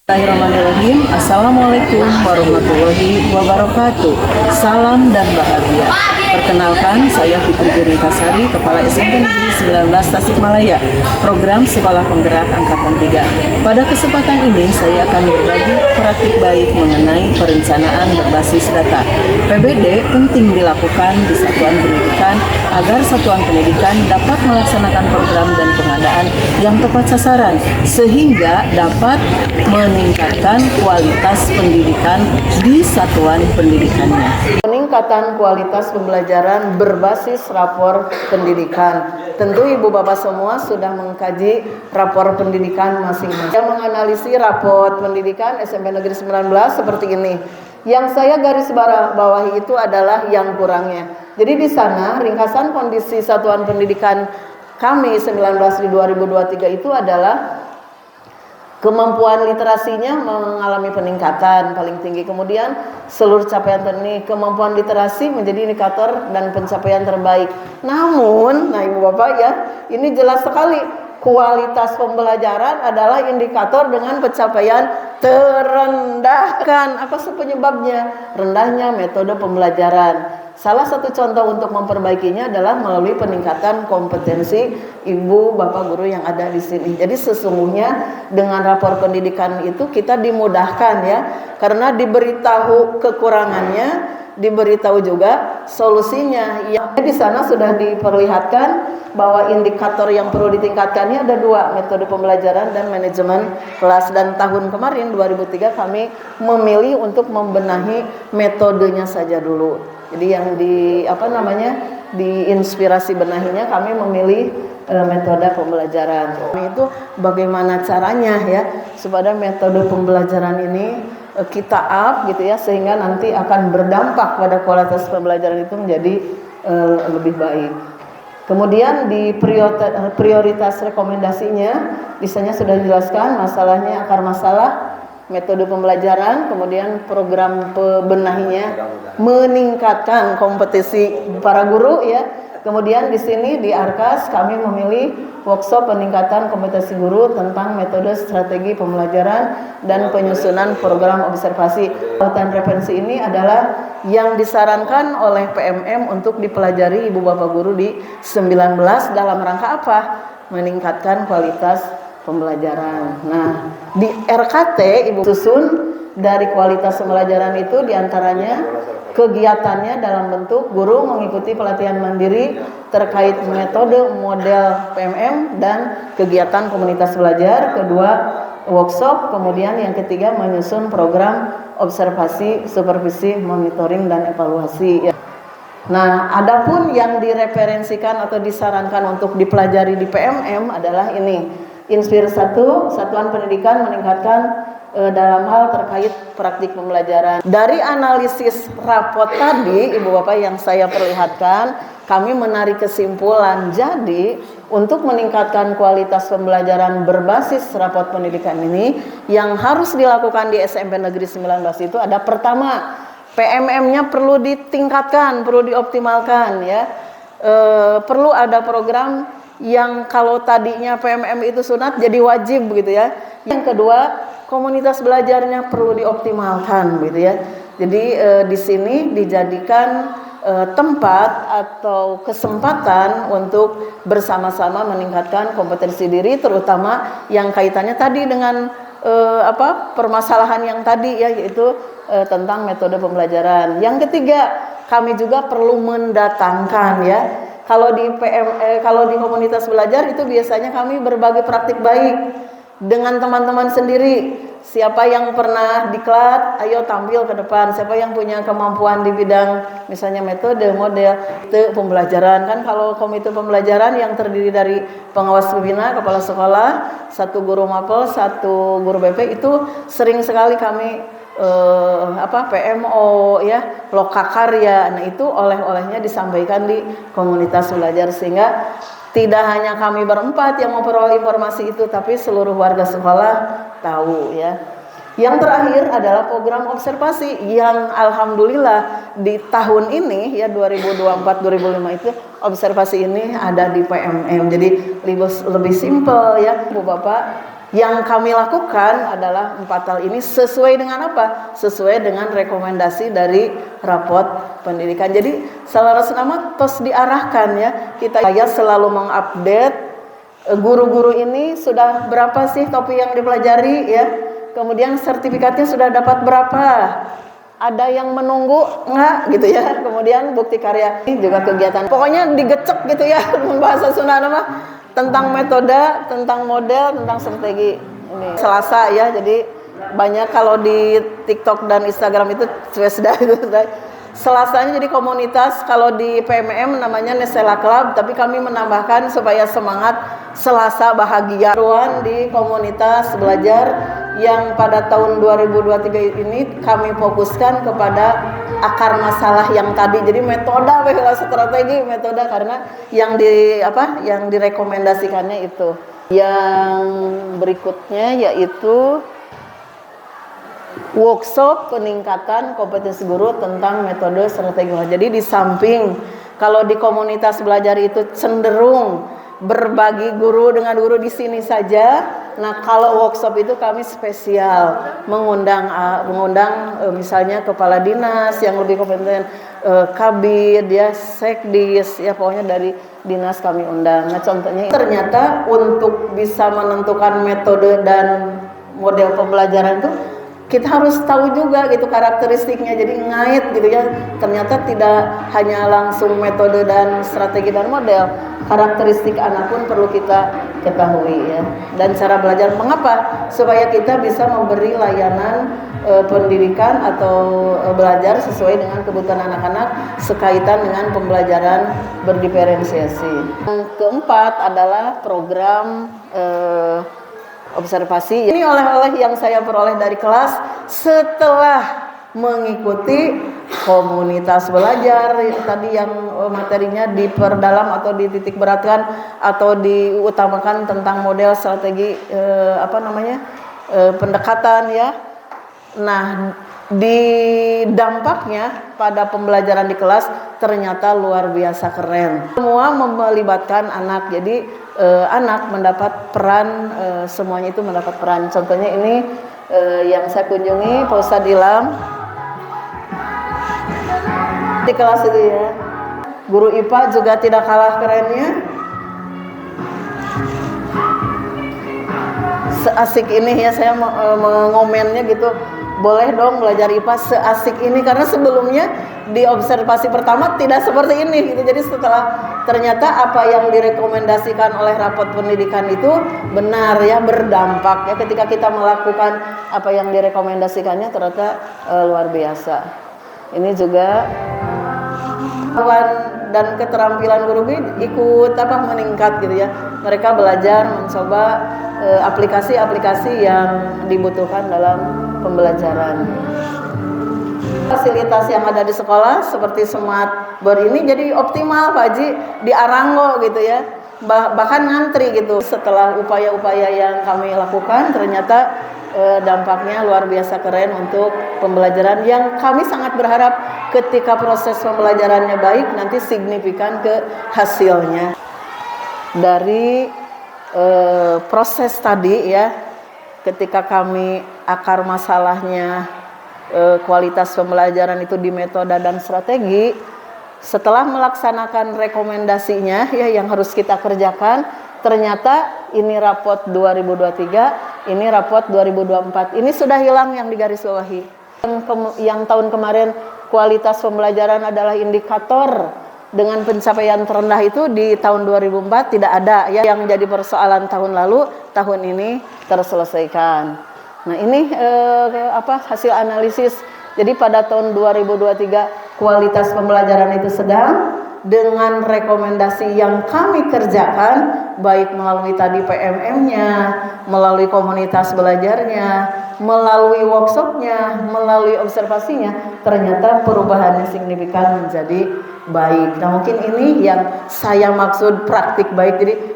Bismillahirrahmanirrahim. Assalamualaikum warahmatullahi wabarakatuh. Salam dan bahagia. Perkenalkan, saya Fitri Giritasari, Kepala SMP Negeri 19 Tasikmalaya, Program Sekolah Penggerak Angkatan 3. Pada kesempatan ini, saya akan berbagi praktik baik mengenai perencanaan berbasis data. PBD penting dilakukan di satuan pendidikan agar satuan pendidikan dapat melaksanakan program dan pengadaan yang tepat sasaran, sehingga dapat meningkatkan kualitas pendidikan di satuan pendidikannya. Peningkatan kualitas pembelajaran berbasis rapor pendidikan. Tentu Ibu Bapak semua sudah mengkaji rapor pendidikan masing-masing. Yang menganalisis rapor pendidikan SMP Negeri 19 seperti ini. Yang saya garis bawahi itu adalah yang kurangnya. Jadi di sana ringkasan kondisi satuan pendidikan kami 19 di 2023 itu adalah kemampuan literasinya mengalami peningkatan paling tinggi. Kemudian seluruh capaian ini kemampuan literasi menjadi indikator dan pencapaian terbaik. Namun, Ibu Bapak ya, ini jelas sekali kualitas pembelajaran adalah indikator dengan pencapaian terendah. Apa penyebabnya? Rendahnya metode pembelajaran. Salah satu contoh untuk memperbaikinya adalah melalui peningkatan kompetensi ibu bapak guru yang ada di sini. Jadi sesungguhnya dengan rapor pendidikan itu kita dimudahkan ya, karena diberitahu kekurangannya, diberitahu juga solusinya. Yang di sana sudah diperlihatkan bahwa indikator yang perlu ditingkatkannya ada dua, metode pembelajaran dan manajemen kelas. Dan tahun kemarin 2003 kami memilih untuk membenahi metodenya saja dulu. Jadi yang diinspirasi benahinya kami memilih metode pembelajaran. Itu bagaimana caranya ya supaya metode pembelajaran ini kita up gitu ya, sehingga nanti akan berdampak pada kualitas pembelajaran itu menjadi lebih baik. Kemudian di prioritas rekomendasinya disanya sudah dijelaskan masalahnya, akar masalah, metode pembelajaran, kemudian program pembenahinya, meningkatkan kompetisi para guru ya. Kemudian di sini di Arkas kami memilih workshop peningkatan kompetensi guru tentang metode strategi pembelajaran dan penyusunan program observasi. Tautan referensi ini adalah yang disarankan oleh PMM untuk dipelajari ibu bapak guru di 19 dalam rangka apa? Meningkatkan kualitas pembelajaran. Nah, di RKT Ibu susun dari kualitas pembelajaran itu diantaranya kegiatannya dalam bentuk guru mengikuti pelatihan mandiri terkait metode model PMM dan kegiatan komunitas belajar. Kedua, workshop. Kemudian yang ketiga, menyusun program observasi, supervisi, monitoring dan evaluasi. Nah, adapun yang direferensikan atau disarankan untuk dipelajari di PMM adalah ini. Inspirasi 1, satuan pendidikan meningkatkan dalam hal terkait praktik pembelajaran. Dari analisis rapot tadi, Ibu Bapak yang saya perlihatkan, kami menarik kesimpulan. Jadi, untuk meningkatkan kualitas pembelajaran berbasis rapot pendidikan ini, yang harus dilakukan di SMP Negeri 19 itu ada pertama, PMM-nya perlu ditingkatkan, perlu dioptimalkan ya. Perlu ada program yang kalau tadinya PMM itu sunat jadi wajib begitu ya. Yang kedua, komunitas belajarnya perlu dioptimalkan gitu ya. Jadi di sini dijadikan tempat atau kesempatan untuk bersama-sama meningkatkan kompetensi diri, terutama yang kaitannya tadi dengan permasalahan yang tadi ya, yaitu tentang metode pembelajaran. Yang ketiga, kami juga perlu mendatangkan ya. Kalau di komunitas belajar itu biasanya kami berbagi praktik baik dengan teman-teman sendiri. Siapa yang pernah diklat, ayo tampil ke depan. Siapa yang punya kemampuan di bidang misalnya metode, model, itu pembelajaran. Kan kalau komite pembelajaran yang terdiri dari pengawas pembina, kepala sekolah, 1 guru mapel, 1 guru BP, itu sering sekali kami PMO ya, lokakarya. Nah, itu oleh-olehnya disampaikan di komunitas belajar, sehingga tidak hanya kami berempat yang memperoleh informasi itu, tapi seluruh warga sekolah tahu ya. Yang terakhir adalah program observasi yang alhamdulillah di tahun ini ya 2024-2005 itu observasi ini ada di PMM. Jadi lebih simpel ya Bu Bapak. Yang kami lakukan adalah 4 hal ini sesuai dengan apa? Sesuai dengan rekomendasi dari rapot pendidikan. Jadi salarasna mah tos diarahkan ya. Saya selalu mengupdate guru-guru ini sudah berapa sih topik yang dipelajari ya. Kemudian sertifikatnya sudah dapat berapa? Ada yang menunggu enggak gitu ya. Kemudian bukti karya ini juga kegiatan. Pokoknya digecek gitu ya bahasa Sunda mah. Tentang metode, tentang model, tentang strategi. Ini Selasa ya, jadi banyak kalau di TikTok dan Instagram itu sudah itu. Selasanya jadi komunitas, kalau di PMM namanya Nesela Club, tapi kami menambahkan supaya semangat Selasa bahagia. Ruang di komunitas belajar yang pada tahun 2023 ini kami fokuskan kepada akar masalah yang tadi. Jadi metode, strategi, metode karena yang direkomendasikannya itu. Yang berikutnya yaitu workshop peningkatan kompetensi guru tentang metode strategi. Jadi di samping kalau di komunitas belajar itu cenderung berbagi guru dengan guru di sini saja. Nah, kalau workshop itu kami spesial mengundang misalnya kepala dinas yang lebih kompeten, kabid, ya sekdis, ya pokoknya dari dinas kami undang. Nah, contohnya ternyata untuk bisa menentukan metode dan model pembelajaran itu kita harus tahu juga gitu karakteristiknya, jadi ngait gitu ya. Ternyata tidak hanya langsung metode dan strategi dan model, karakteristik anak pun perlu kita ketahui ya. Dan cara belajar, mengapa? Supaya kita bisa memberi layanan pendidikan atau belajar sesuai dengan kebutuhan anak-anak sekaitan dengan pembelajaran berdiferensiasi. Yang keempat adalah program observasi. Ini oleh-oleh yang saya peroleh dari kelas setelah mengikuti komunitas belajar tadi yang materinya diperdalam atau dititik beratkan atau diutamakan tentang model strategi pendekatan ya. Nah, di dampaknya pada pembelajaran di kelas ternyata luar biasa keren. Semua melibatkan anak, jadi anak mendapat peran, semuanya itu mendapat peran. Contohnya ini yang saya kunjungi Pak Ustadz Ilham di kelas itu ya. Guru IPA juga tidak kalah kerennya. Seasik ini ya, saya mengomennya gitu. Boleh dong belajar IPA seasik ini, karena sebelumnya di observasi pertama tidak seperti ini gitu. Jadi setelah ternyata apa yang direkomendasikan oleh rapot pendidikan itu benar ya, berdampak ya. Ketika kita melakukan apa yang direkomendasikannya ternyata luar biasa. Ini juga dan keterampilan guru ikut meningkat gitu ya. Mereka belajar mencoba aplikasi-aplikasi yang dibutuhkan dalam pembelajaran. Fasilitas yang ada di sekolah seperti smart board ini jadi optimal Pak Haji, di Aranggo gitu ya. Bahkan ngantri gitu. Setelah upaya-upaya yang kami lakukan ternyata dampaknya luar biasa keren untuk pembelajaran, yang kami sangat berharap ketika proses pembelajarannya baik nanti signifikan ke hasilnya. Dari proses tadi ya, ketika kami akar masalahnya kualitas pembelajaran itu di metode dan strategi, setelah melaksanakan rekomendasinya ya yang harus kita kerjakan, ternyata ini rapot 2023, ini rapot 2024, ini sudah hilang yang digarisbawahi. Yang tahun kemarin kualitas pembelajaran adalah indikator dengan pencapaian terendah itu di tahun 2004 tidak ada ya, yang jadi persoalan tahun lalu, tahun ini terselesaikan. Nah, ini hasil analisis. Jadi pada tahun 2023 kualitas pembelajaran itu sedang, dengan rekomendasi yang kami kerjakan baik melalui tadi PMM-nya, melalui komunitas belajarnya, melalui workshopnya, melalui observasinya, ternyata perubahannya signifikan menjadi baik. Nah, mungkin ini yang saya maksud praktik baik. Jadi